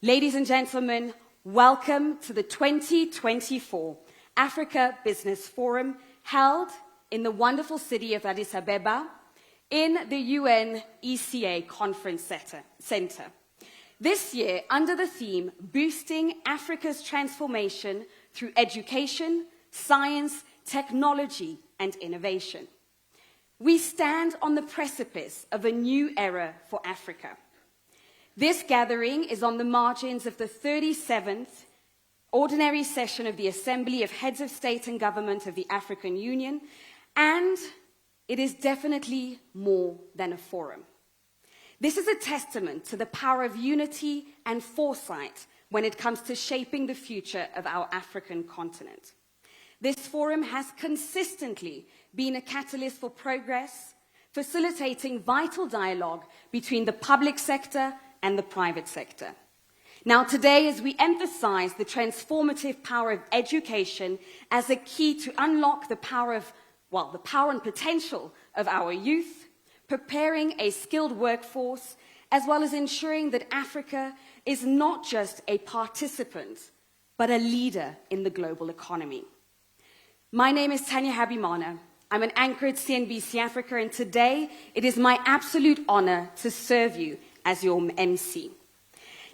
Ladies and gentlemen, welcome to the 2024 Africa Business Forum held in the wonderful city of Addis Ababa in the UN ECA Conference Center. This year, under the theme, Boosting Africa's Transformation Through Education, Science, Technology, and Innovation. We stand on the precipice of a new era for Africa. This gathering is on the margins of the 37th Ordinary Session of the Assembly of Heads of State and Government of the African Union, and it is definitely more than a forum. This is a testament to the power of unity and foresight when it comes to shaping the future of our African continent. This forum has consistently been a catalyst for progress, facilitating vital dialogue between the public sector and the private sector. Now today, as we emphasize the transformative power of education as a key to unlock the power and potential of our youth, preparing a skilled workforce, as well as ensuring that Africa is not just a participant, but a leader in the global economy. My name is Tanya Habimana. I'm an anchor at CNBC Africa, and today it is my absolute honor to serve you as your MC.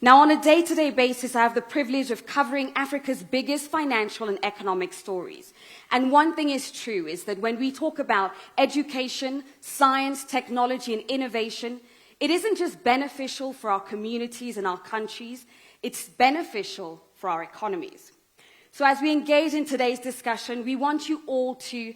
Now, on a day-to-day basis, I have the privilege of covering Africa's biggest financial and economic stories. And one thing is true, is that when we talk about education, science, technology, and innovation, it isn't just beneficial for our communities and our countries, it's beneficial for our economies. So as we engage in today's discussion, we want you all to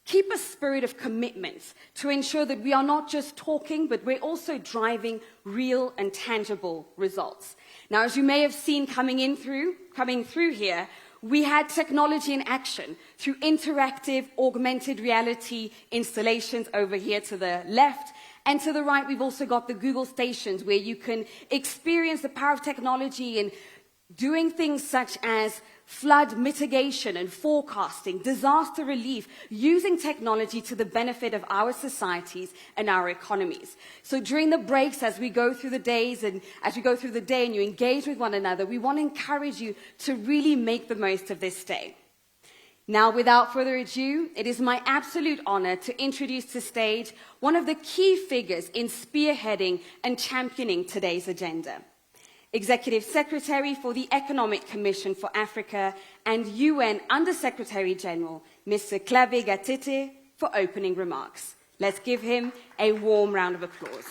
keep a spirit of commitment to ensure that we are not just talking, but we're also driving real and tangible results. Now, as you may have seen coming through here, we had technology in action through interactive, augmented reality installations over here to the left. And to the right, we've also got the Google stations where you can experience the power of technology in doing things such as flood mitigation and forecasting, disaster relief, using technology to the benefit of our societies and our economies. So during the breaks, as we go through the days and as you go through the day and you engage with one another, we want to encourage you to really make the most of this day. Now, without further ado, it is my absolute honor to introduce to stage one of the key figures in spearheading and championing today's agenda. Executive Secretary for the Economic Commission for Africa and UN Under-Secretary General, Mr. Claver Gatete, for opening remarks. Let's give him a warm round of applause.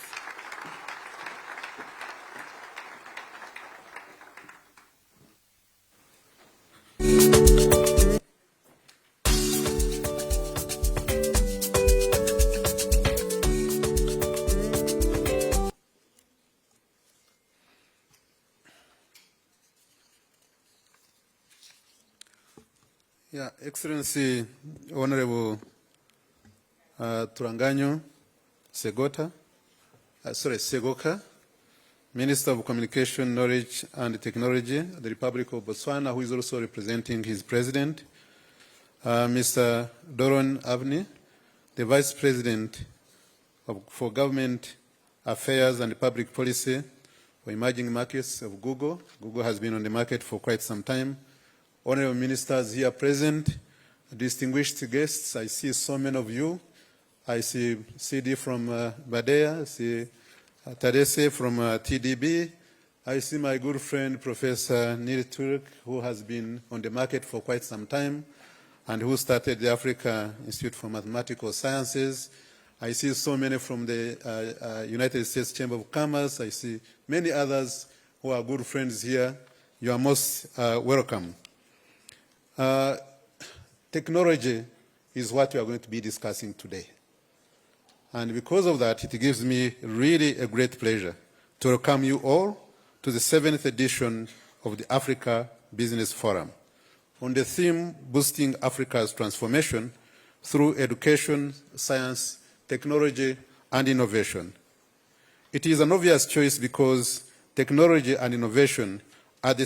Yeah, Excellency, Honorable Turanganyo Segoka, Minister of Communication, Knowledge and Technology of the Republic of Botswana, who is also representing his president, Mr. Doron Avni, the Vice President for Government Affairs and Public Policy for Emerging Markets of Google. Google has been on the market for quite some time. Honorable Ministers here present, distinguished guests, I see so many of you. I see CD from Badea, I see Tadesse from TDB. I see my good friend, Professor Neil Turk, who has been on the market for quite some time and who started the Africa Institute for Mathematical Sciences. I see so many from the United States Chamber of Commerce. I see many others who are good friends here. You are most welcome. Technology is what we are going to be discussing today. And because of that, it gives me really a great pleasure to welcome you all to the 7th edition of the Africa Business Forum on the theme, Boosting Africa's Transformation Through Education, Science, Technology, and Innovation. It is an obvious choice because technology and innovation are the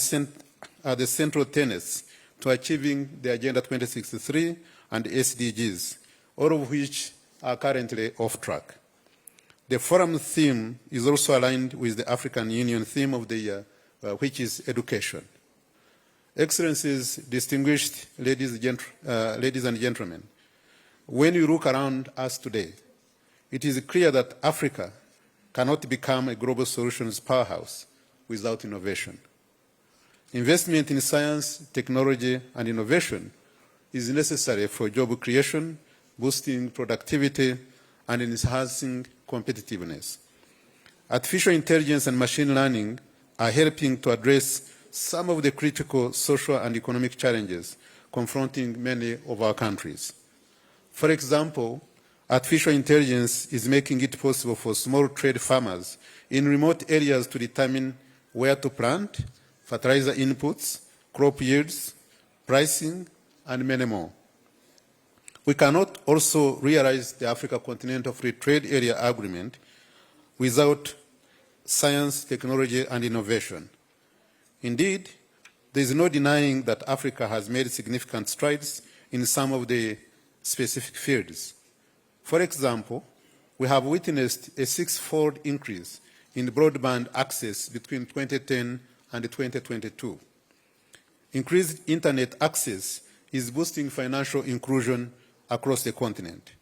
central tenets to achieving the Agenda 2063 and SDGs, all of which are currently off track. The forum theme is also aligned with the African Union theme of the year, which is education. Excellencies, distinguished ladies and gentlemen, when you look around us today, it is clear that Africa cannot become a global solutions powerhouse without innovation. Investment in science, technology, and innovation is necessary for job creation, boosting productivity, and enhancing competitiveness. Artificial intelligence and machine learning are helping to address some of the critical social and economic challenges confronting many of our countries. For example, artificial intelligence is making it possible for small trade farmers in remote areas to determine where to plant, fertilizer inputs, crop yields, pricing, and many more. We cannot also realize the Africa Continental Free Trade Area Agreement without science, technology, and innovation. Indeed, there is no denying that Africa has made significant strides in some of the specific fields. For example, we have witnessed a six-fold increase in broadband access between 2010 and 2022. Increased internet access is boosting financial inclusion across the continent.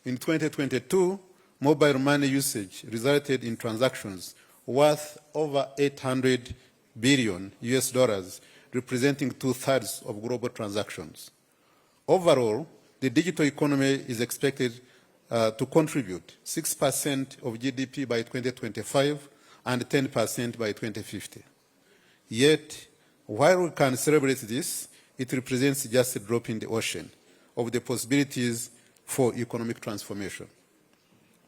In 2022, mobile money usage resulted in transactions worth over 800 billion US dollars, representing 2/3 of global transactions. Overall, the digital economy is expected to contribute 6% of GDP by 2025 and 10% by 2050. Yet, while we can celebrate this, it represents just a drop in the ocean of the possibilities for economic transformation.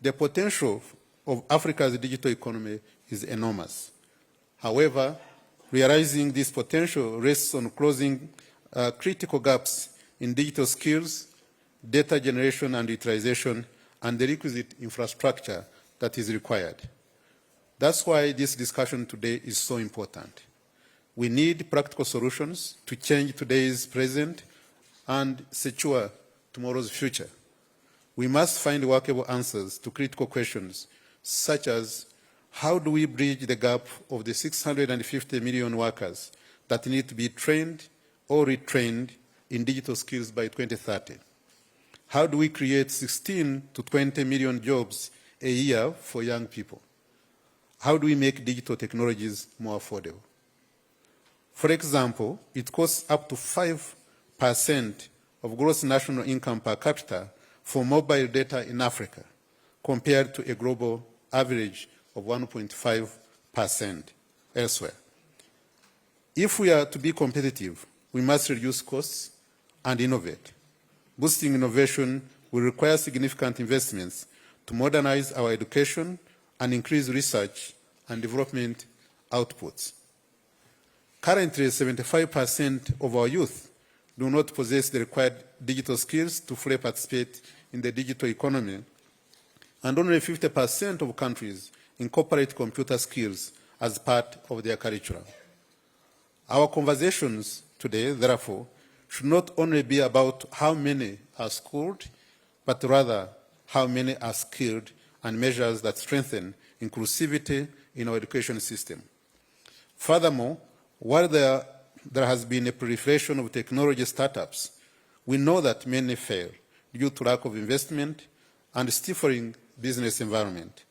The potential of Africa's digital economy is enormous. However, realizing this potential rests on closing critical gaps in digital skills, data generation and utilization, and the requisite infrastructure that is required. That's why this discussion today is so important. We need practical solutions to change today's present and secure tomorrow's future. We must find workable answers to critical questions, such as how do we bridge the gap of the 650 million workers that need to be trained or retrained in digital skills by 2030? How do we create 16 to 20 million jobs a year for young people? How do we make digital technologies more affordable? For example, it costs up to 5% of gross national income per capita for mobile data in Africa, compared to a global average of 1.5% elsewhere. If we are to be competitive, we must reduce costs and innovate. Boosting innovation will require significant investments to modernize our education and increase research and development outputs. Currently, 75% of our youth do not possess the required digital skills to fully participate in the digital economy, and only 50% of countries incorporate computer skills as part of their curriculum. Our conversations today, therefore, should not only be about how many are schooled, but rather how many are skilled, and measures that strengthen inclusivity in our education system. Furthermore, while there has been a proliferation of technology startups, we know that many fail due to lack of investment and stifling business environment.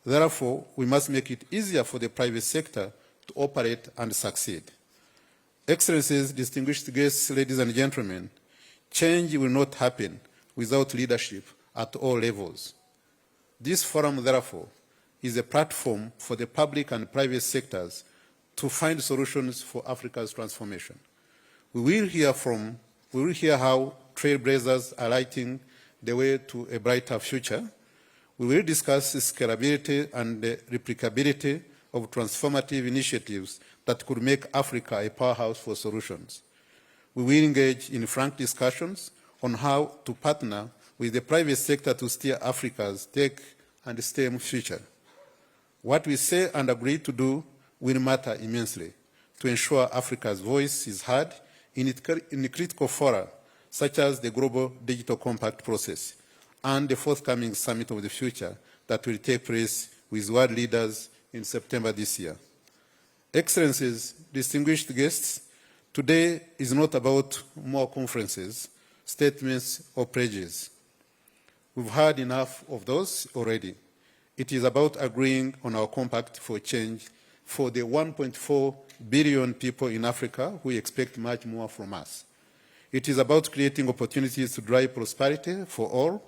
Therefore, we must make it easier for the private sector to operate and succeed. Excellencies, distinguished guests, ladies and gentlemen, change will not happen without leadership at all levels. This forum, therefore, is a platform for the public and private sectors to find solutions for Africa's transformation. We will hear how trailblazers are lighting the way to a brighter future. We will discuss scalability and the replicability of transformative initiatives that could make Africa a powerhouse for solutions. We will engage in frank discussions on how to partner with the private sector to steer Africa's tech and STEM future. What we say and agree to do will matter immensely to ensure Africa's voice is heard in critical fora, such as the Global Digital Compact process and the forthcoming Summit of the Future that will take place with world leaders in September this year. Excellencies, distinguished guests, today is not about more conferences, statements, or pledges. We've had enough of those already. It is about agreeing on our compact for change for the 1.4 billion people in Africa who expect much more from us. It is about creating opportunities to drive prosperity for all.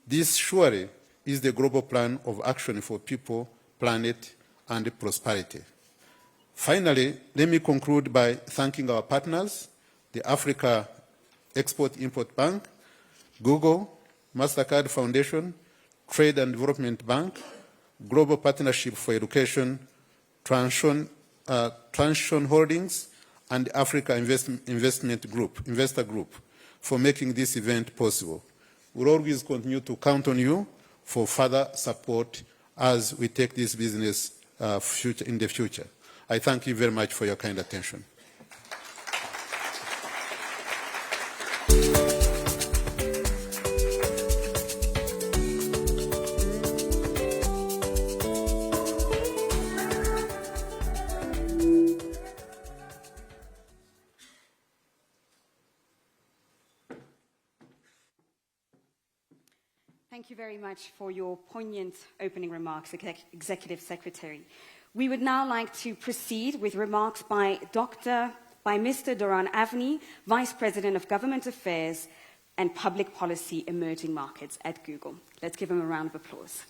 This surely is the global plan of action for people, planet, and prosperity. Finally, let me conclude by thanking our partners, the Africa Export-Import Bank, Google, MasterCard Foundation, Trade and Development Bank, Global Partnership for Education, Transition Holdings, and Africa Investor Group for making this event possible. We'll always continue to count on you for further support as we take this business in the future. I thank you very much for your kind attention. Thank you very much for your poignant opening remarks, Executive Secretary. We would now like to proceed with remarks by Mr. Doron Avni, Vice President of Government Affairs and Public Policy Emerging Markets at Google. Let's give him a round of applause.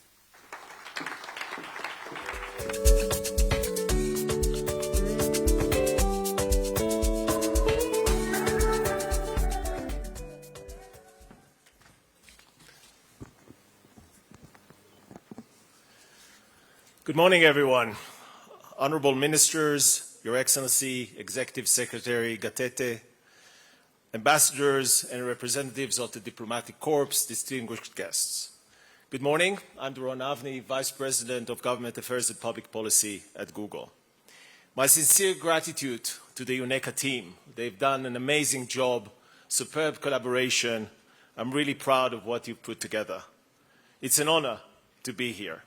Good morning, everyone. Honorable Ministers, Your Excellency, Executive Secretary Gatete, ambassadors and representatives of the Diplomatic Corps, distinguished guests. Good morning. I'm Doron Avni, Vice President of Government Affairs and Public Policy at Google. My sincere gratitude to the UNECA team. They've done an amazing job, superb collaboration. I'm really proud of what you've put together. It's an honor to be here.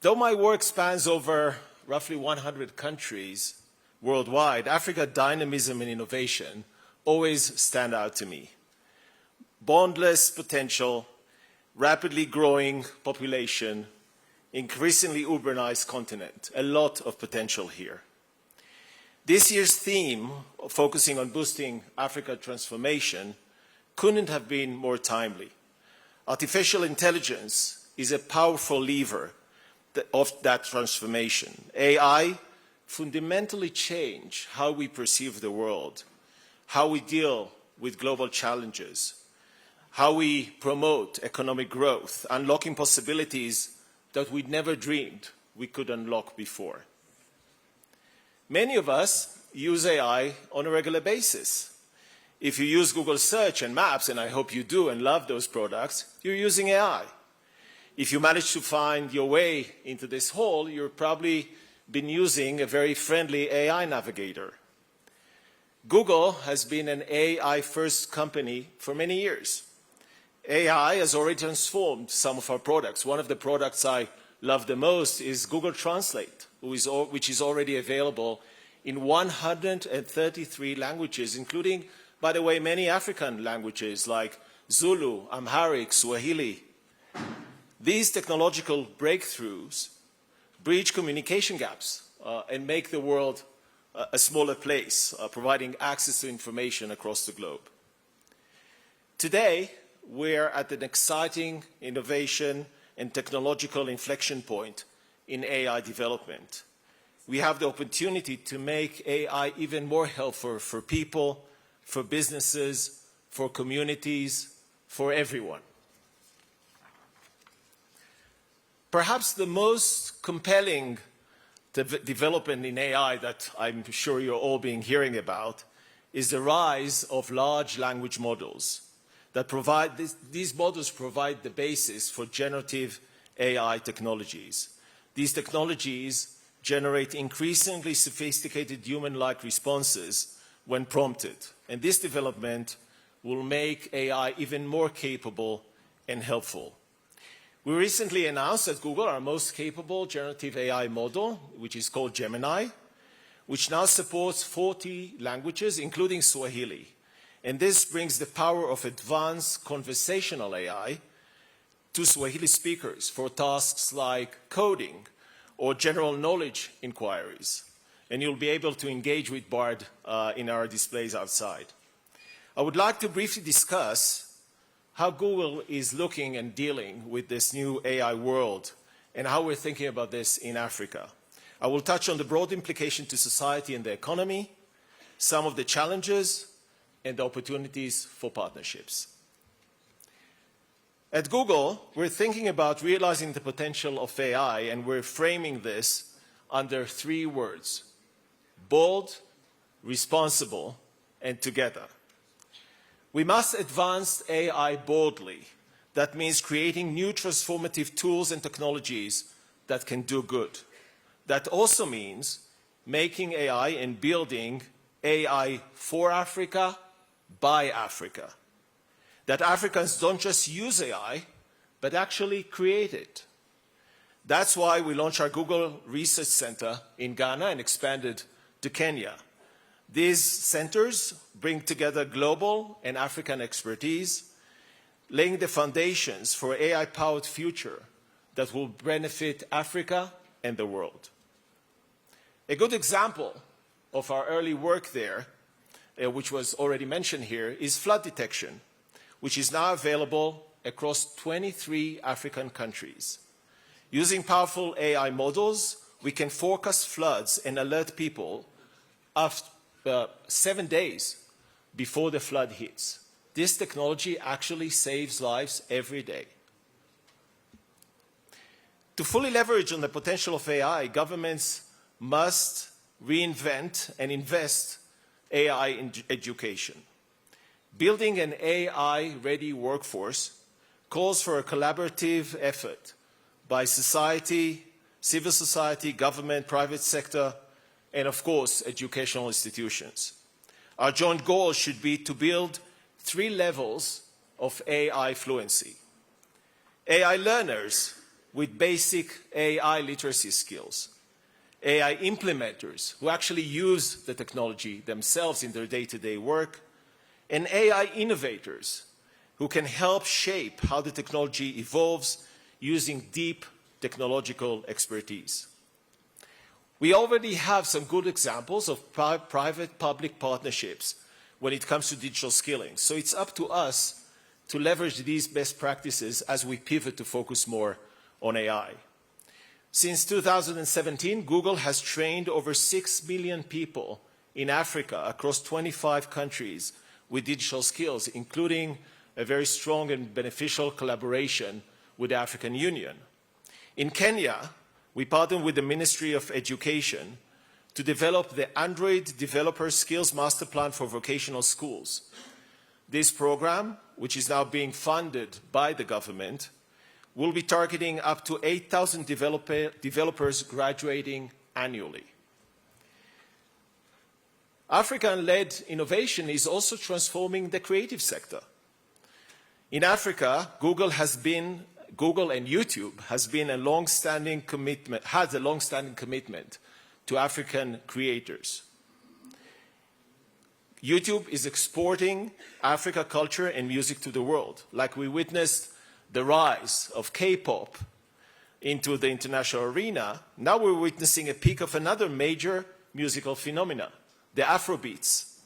Though my work spans over roughly 100 countries worldwide, Africa's dynamism and innovation always stand out to me. Boundless potential, rapidly growing population, increasingly urbanized continent, a lot of potential here. This year's theme, focusing on boosting Africa transformation, couldn't have been more timely. Artificial intelligence is a powerful lever of that transformation. AI fundamentally change how we perceive the world, how we deal with global challenges, how we promote economic growth, unlocking possibilities that we'd never dreamed we could unlock before. Many of us use AI on a regular basis. If you use Google Search and Maps, and I hope you do and love those products, you're using AI. If you manage to find your way into this hall, you've probably been using a very friendly AI navigator. Google has been an AI-first company for many years. AI has already transformed some of our products. One of the products I love the most is Google Translate, which is already available in 133 languages, including, by the way, many African languages like Zulu, Amharic, Swahili. These technological breakthroughs bridge communication gaps and make the world a smaller place, providing access to information across the globe. Today, we're at an exciting innovation and technological inflection point in AI development. We have the opportunity to make AI even more helpful for people, for businesses, for communities, for everyone. Perhaps the most compelling development in AI that I'm sure you're all been hearing about is the rise of large language models that these models provide the basis for generative AI technologies. These technologies generate increasingly sophisticated human-like responses when prompted, and this development will make AI even more capable and helpful. We recently announced at Google our most capable generative AI model, which is called Gemini, which now supports 40 languages, including Swahili. And this brings the power of advanced conversational AI to Swahili speakers for tasks like coding or general knowledge inquiries. And you'll be able to engage with Bard in our displays outside. I would like to briefly discuss how Google is looking and dealing with this new AI world and how we're thinking about this in Africa. I will touch on the broad implication to society and the economy, some of the challenges and the opportunities for partnerships. At Google, we're thinking about realizing the potential of AI, and we're framing this under 3 words: bold, responsible, and together. We must advance AI boldly. That means creating new transformative tools and technologies that can do good. That also means making AI and building AI for Africa, by Africa. That Africans don't just use AI, but actually create it. That's why we launched our Google Research Center in Ghana and expanded to Kenya. These centers bring together global and African expertise, laying the foundations for an AI-powered future that will benefit Africa and the world. A good example of our early work there, which was already mentioned here, is flood detection, which is now available across 23 African countries. Using powerful AI models, we can forecast floods and alert people after 7 days before the flood hits. This technology actually saves lives every day. To fully leverage on the potential of AI, governments must reinvent and invest AI in education. Building an AI-ready workforce calls for a collaborative effort by society, civil society, government, private sector, and of course, educational institutions. Our joint goal should be to build 3 levels of AI fluency. AI learners with basic AI literacy skills. AI implementers who actually use the technology themselves in their day-to-day work. And AI innovators who can help shape how the technology evolves using deep technological expertise. We already have some good examples of private-public partnerships when it comes to digital skilling. So it's up to us to leverage these best practices as we pivot to focus more on AI. Since 2017, Google has trained over 6 million people in Africa across 25 countries with digital skills, including a very strong and beneficial collaboration with the African Union. In Kenya, we partnered with the Ministry of Education to develop the Android Developer Skills Master Plan for vocational schools. This program, which is now being funded by the government, will be targeting up to 8,000 developers graduating annually. African-led innovation is also transforming the creative sector. In Africa, Google and YouTube has a long-standing commitment to African creators. YouTube is exporting Africa culture and music to the world, like we witnessed the rise of K-pop into the international arena. Now we're witnessing a peak of another major musical phenomena, the Afrobeats,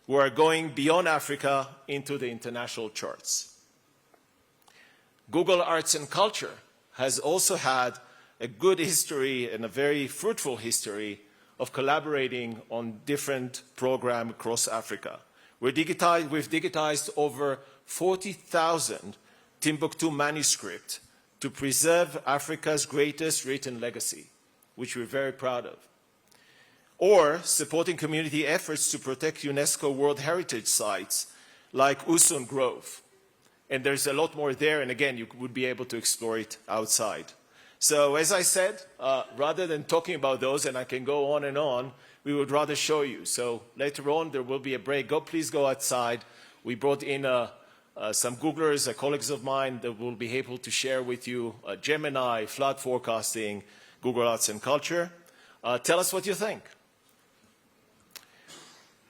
who are going beyond Africa into the international charts. Google Arts and Culture has also had a good history and a very fruitful history of collaborating on different programs across Africa. We've digitized over 40,000 Timbuktu manuscripts to preserve Africa's greatest written legacy, which we're very proud of. Or supporting community efforts to protect UNESCO World Heritage Sites like Usun Grove. And there's a lot more there, and again, you would be able to explore it outside. So as I said, rather than talking about those, and I can go on, we would rather show you. So later on, there will be a break. Please go outside. We brought in a some Googlers, colleagues of mine, that will be able to share with you Gemini, flood forecasting, Google Arts and Culture. Tell us what you think.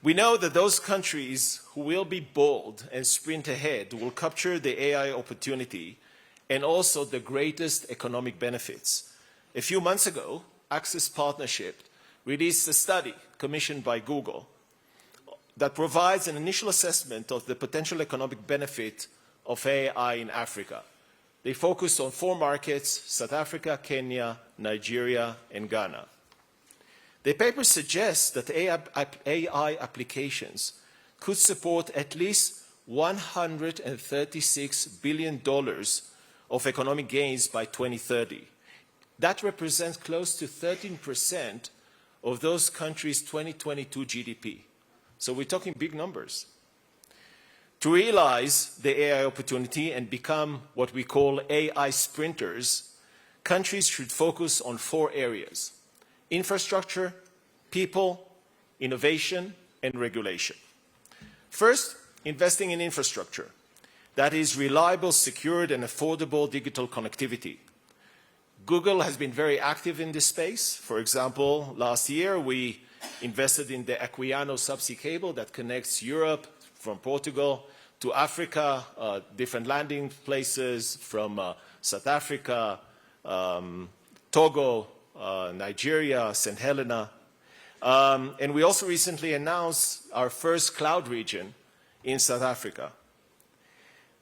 We know that those countries who will be bold and sprint ahead will capture the AI opportunity and also the greatest economic benefits. A few months ago, Access Partnership released a study commissioned by Google that provides an initial assessment of the potential economic benefit of AI in Africa. They focused on 4 markets: South Africa, Kenya, Nigeria, and Ghana. The paper suggests that AI applications could support at least $136 billion of economic gains by 2030. That represents close to 13% of those countries' 2022 GDP. So we're talking big numbers. To realize the AI opportunity and become what we call AI sprinters, countries should focus on 4 areas: infrastructure, people, innovation, and regulation. First, investing in infrastructure. That is reliable, secured, and affordable digital connectivity. Google has been very active in this space. For example, last year we invested in the Aquiano subsea cable that connects Europe from Portugal to Africa, different landing places from South Africa, Togo, Nigeria, St. Helena. And we also recently announced our first cloud region in South Africa.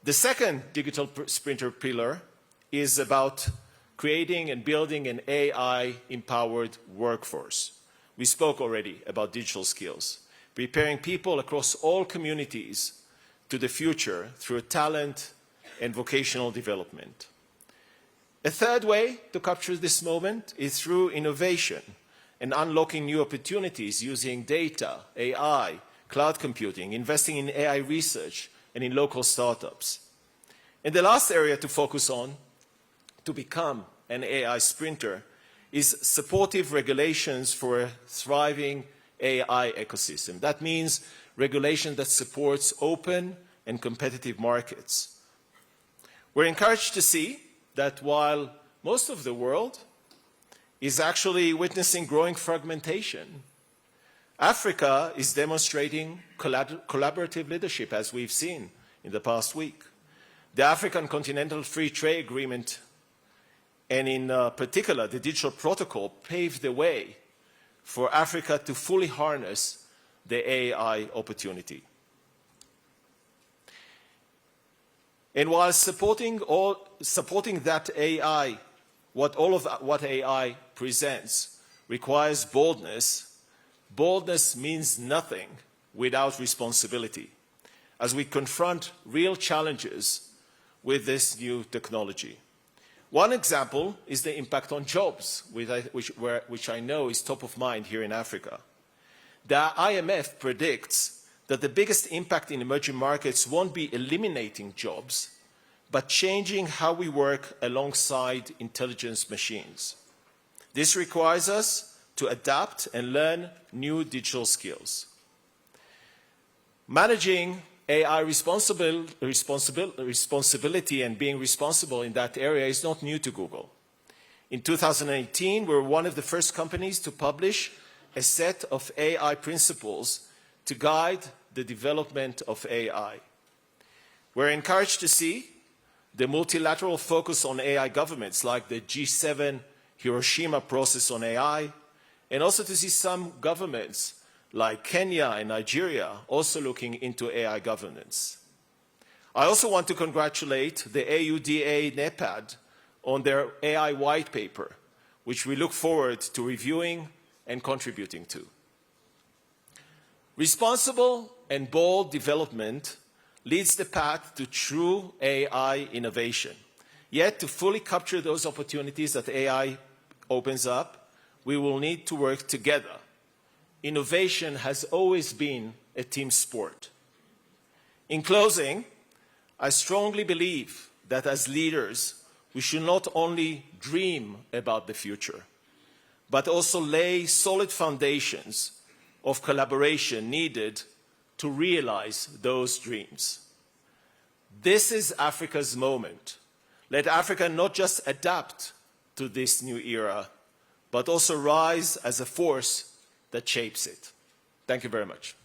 The second digital sprinter pillar is about creating and building an AI-empowered workforce. We spoke already about digital skills, preparing people across all communities to the future through talent and vocational development. A third way to capture this moment is through innovation and unlocking new opportunities using data, AI, cloud computing, investing in AI research, and in local startups. And the last area to focus on to become an AI sprinter is supportive regulations for a thriving AI ecosystem. That means regulation that supports open and competitive markets. We're encouraged to see that while most of the world is actually witnessing growing fragmentation, Africa is demonstrating collaborative leadership, as we've seen in the past week. The African Continental Free Trade Agreement, and in particular the Digital Protocol, paved the way for Africa to fully harness the AI opportunity. And while supporting that AI, what AI presents requires boldness, boldness means nothing without responsibility as we confront real challenges with this new technology. One example is the impact on jobs, which I know is top of mind here in Africa. The IMF predicts that the biggest impact in emerging markets won't be eliminating jobs, but changing how we work alongside intelligence machines. This requires us to adapt and learn new digital skills. Managing AI responsibility and being responsible in that area is not new to Google. In 2018, we were one of the first companies to publish a set of AI principles to guide the development of AI. We're encouraged to see the multilateral focus on AI governments, like the G7 Hiroshima process on AI, and also to see some governments like Kenya and Nigeria also looking into AI governance. I also want to congratulate the AUDA NEPAD on their AI white paper, which we look forward to reviewing and contributing to. Responsible and bold development leads the path to true AI innovation. Yet, to fully capture those opportunities that AI opens up, we will need to work together. Innovation has always been a team sport. In closing, I strongly believe that as leaders, we should not only dream about the future, but also lay solid foundations of collaboration needed to realize those dreams. This is Africa's moment. Let Africa not just adapt to this new era, but also rise as a force that shapes it. Thank you very much.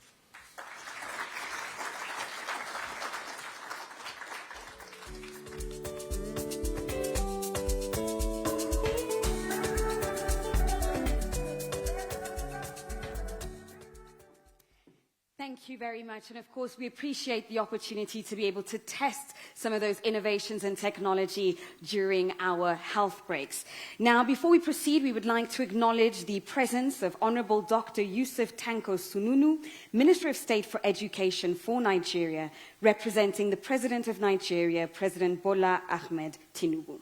Thank you very much. And of course, we appreciate the opportunity to be able to test some of those innovations and technology during our health breaks. Now, before we proceed, we would like to acknowledge the presence of Honorable Dr. Yusuf Tanko Sununu, Minister of State for Education for Nigeria, representing the President of Nigeria, President Bola Ahmed Tinubu.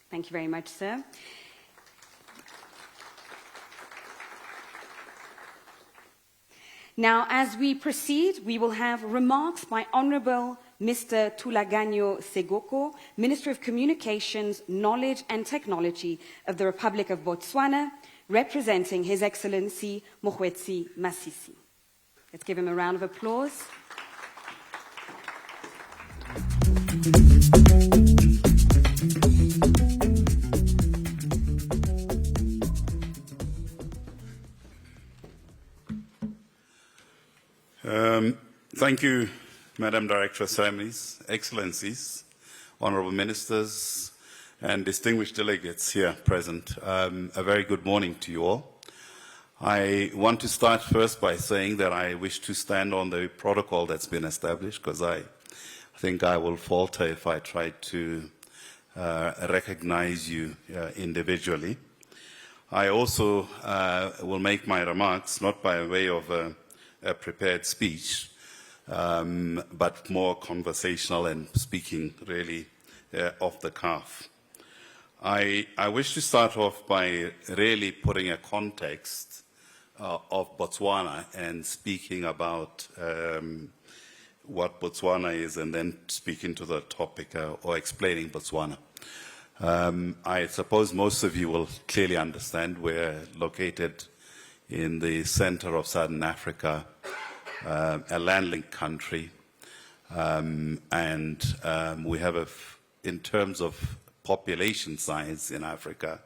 Thank you very much, sir. Now, as we proceed, we will have remarks by Honourable Mr. Tulaganyo Segoko, Minister of Communications, Knowledge and Technology of the Republic of Botswana, representing His Excellency Mokgweetsi Masisi. Let's give him a round of applause. Thank you, Madam Director of Ceremonies, Excellencies, Honourable Ministers, and distinguished delegates here present. A very good morning to you all. I want to start first by saying that I wish to stand on the protocol that's been established, because I think I will falter if I try to recognize you individually. I also will make my remarks not by way of a prepared speech, but more conversational and speaking really off the cuff. I wish to start off by really putting a context of Botswana and speaking about what Botswana is, and then speaking to the topic or explaining Botswana. I suppose most of you will clearly understand we're located in the center of Southern Africa, a landlocked country, and we have, in terms of population size in Africa,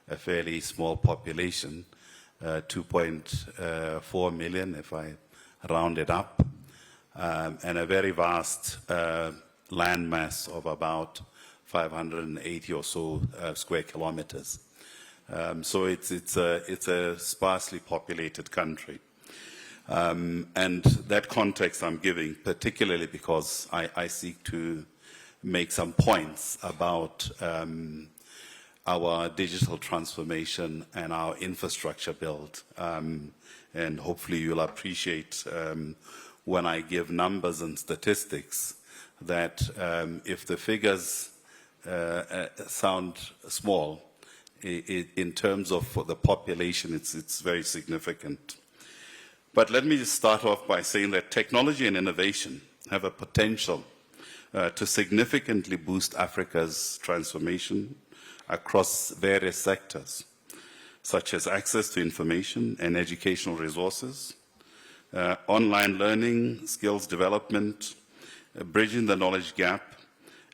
a fairly small population, 2.4 million if I round it up, and a very vast land mass of about 580 or so square kilometers. So it's a sparsely populated country. And that context I'm giving, particularly because I seek to make some points about our digital transformation and our infrastructure build. And hopefully you'll appreciate when I give numbers and statistics that if the figures sound small, in terms of the population, it's very significant. But let me just start off by saying that technology and innovation have a potential to significantly boost Africa's transformation across various sectors, such as access to information and educational resources, online learning, skills development, bridging the knowledge gap,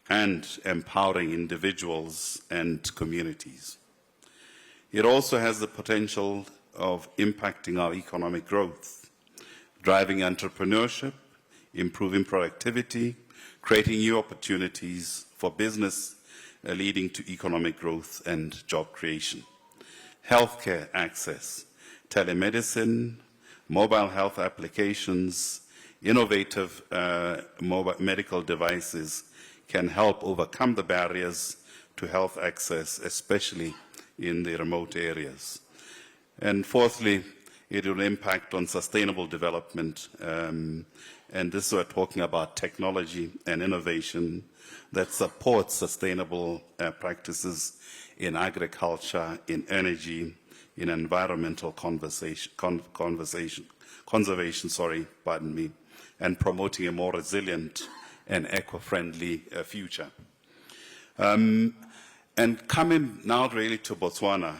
and empowering individuals and communities. It also has the potential of impacting our economic growth, driving entrepreneurship, improving productivity, creating new opportunities for business, leading to economic growth and job creation. Healthcare access, telemedicine, mobile health applications, innovative medical devices can help overcome the barriers to health access, especially in the remote areas. And fourthly, it will impact on sustainable development, and this we're talking about technology and innovation that supports sustainable practices in agriculture, in energy, in environmental conservation, and promoting a more resilient and eco-friendly future. And coming now really to Botswana,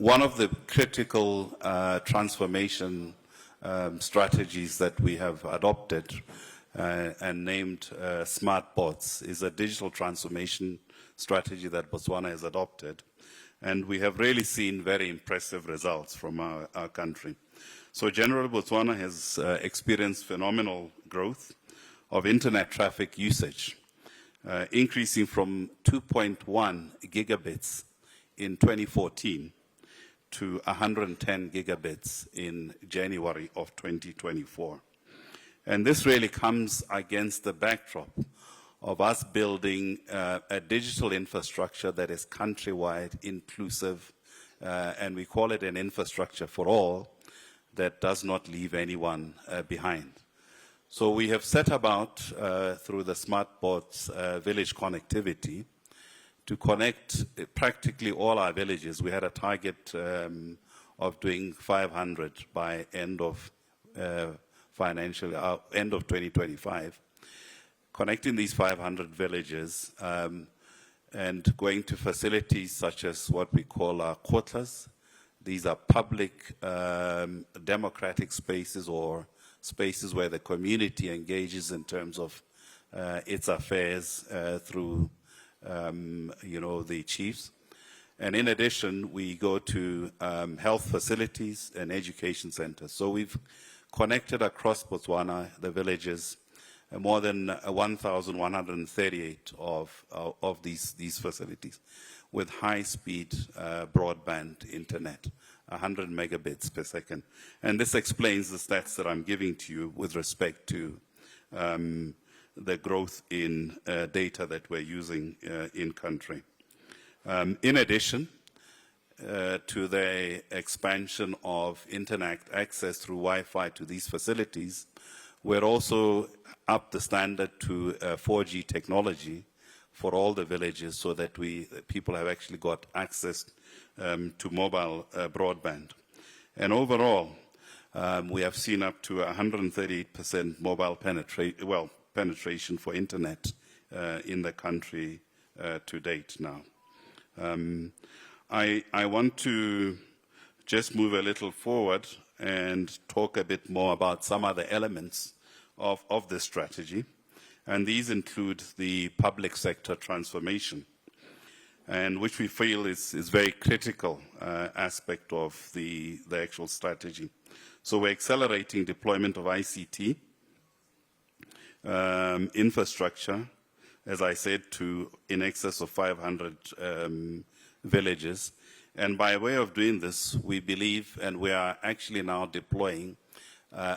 one of the critical transformation strategies that we have adopted and named Smart Bots, is a digital transformation strategy that Botswana has adopted. And we have really seen very impressive results from our country. So generally, Botswana has experienced phenomenal growth of internet traffic usage, increasing from 2.1 gigabits in 2014 to 110 gigabits in January of 2024. And this really comes against the backdrop of us building a digital infrastructure that is countrywide, inclusive, and we call it an infrastructure for all that does not leave anyone behind. So we have set about, through the Smart Bots village connectivity, to connect practically all our villages. We had a target of doing 500 by end of end of 2025, connecting these 500 villages and going to facilities such as what we call our quotas. These are public democratic spaces or spaces where the community engages in terms of its affairs through the chiefs. And in addition, we go to health facilities and education centers. So we've connected across Botswana, the villages, more than 1,138 of these facilities with high-speed broadband internet, 100 megabits per second. And this explains the stats that I'm giving to you with respect to the growth in data that we're using in country. In addition to the expansion of internet access through Wi-Fi to these facilities, we're also up the standard to 4G technology for all the villages so that people have actually got access to mobile broadband. And overall, we have seen up to 138% mobile penetration for internet in the country to date now. I want to just move a little forward and talk a bit more about some other elements of this strategy. And these include the public sector transformation, and which we feel is very critical aspect of the actual strategy. So we're accelerating deployment of ICT infrastructure, as I said, to in excess of 500 villages. And by way of doing this, we believe, and we are actually now deploying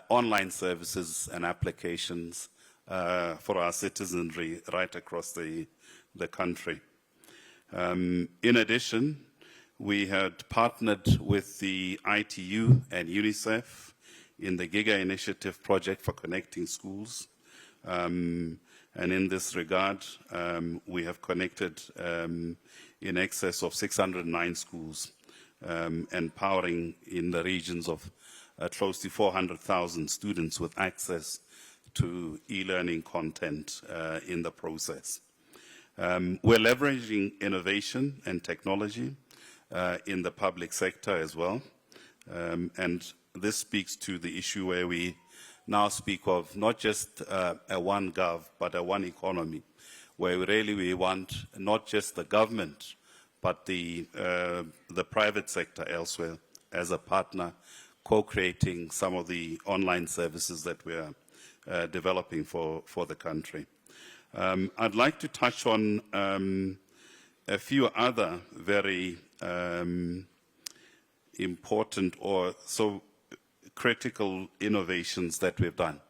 online services and applications for our citizenry right across the country. In addition, we had partnered with the ITU and UNICEF in the GIGA Initiative project for connecting schools. And in this regard, we have connected in excess of 609 schools, empowering in the regions of close to 400,000 students with access to e-learning content in the process. We're leveraging innovation and technology in the public sector as well. And this speaks to the issue where we now speak of not just a one gov, but a one economy, where we want not just the government, but the private sector elsewhere as a partner, co-creating some of the online services that we are developing for the country. I'd like to touch on a few other very important or so critical innovations that we've done.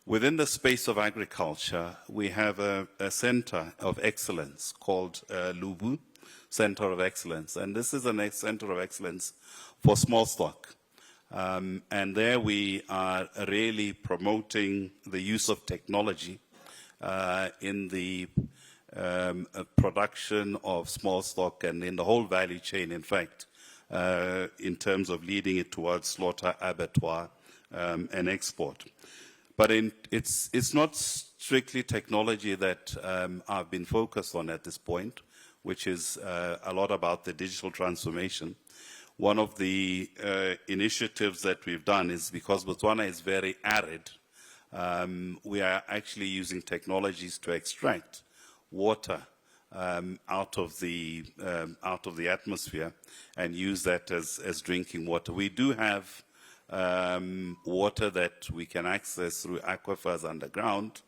Within the space of agriculture, we have a center of excellence called Lubu Center of Excellence. And this is a center of excellence for small stock. And there we are really promoting the use of technology in the production of small stock and in the whole value chain, in fact, in terms of leading it towards slaughter, abattoir, and export. But it's not strictly technology that I've been focused on at this point, which is a lot about the digital transformation. One of the initiatives that we've done is because Botswana is very arid, we are actually using technologies to extract water out of the atmosphere and use that as drinking water. We do have water that we can access through aquifers underground,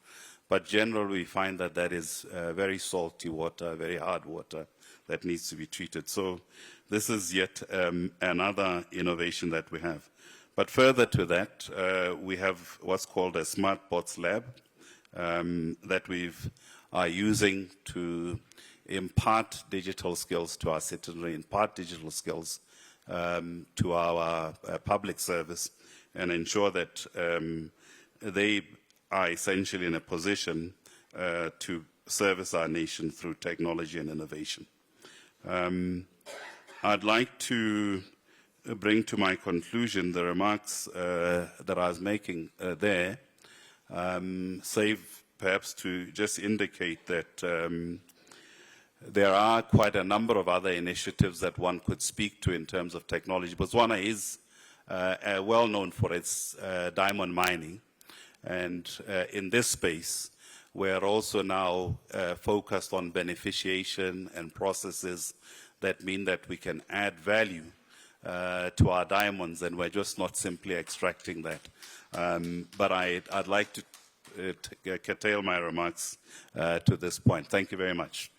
but generally we find that that is very salty water, very hard water that needs to be treated. So this is yet another innovation that we have. But further to that, we have what's called a Smart Pots Lab that we are using to impart digital skills to our citizenry, impart digital skills to our public service, and ensure that they are essentially in a position to service our nation through technology and innovation. I'd like to bring to my conclusion the remarks that I was making there, save perhaps to just indicate that there are quite a number of other initiatives that one could speak to in terms of technology. Botswana is well known for its diamond mining, and in this space we're also now focused on beneficiation and processes that mean that we can add value to our diamonds, and we're just not simply extracting that. But I'd like to curtail my remarks to this point. Thank you very much.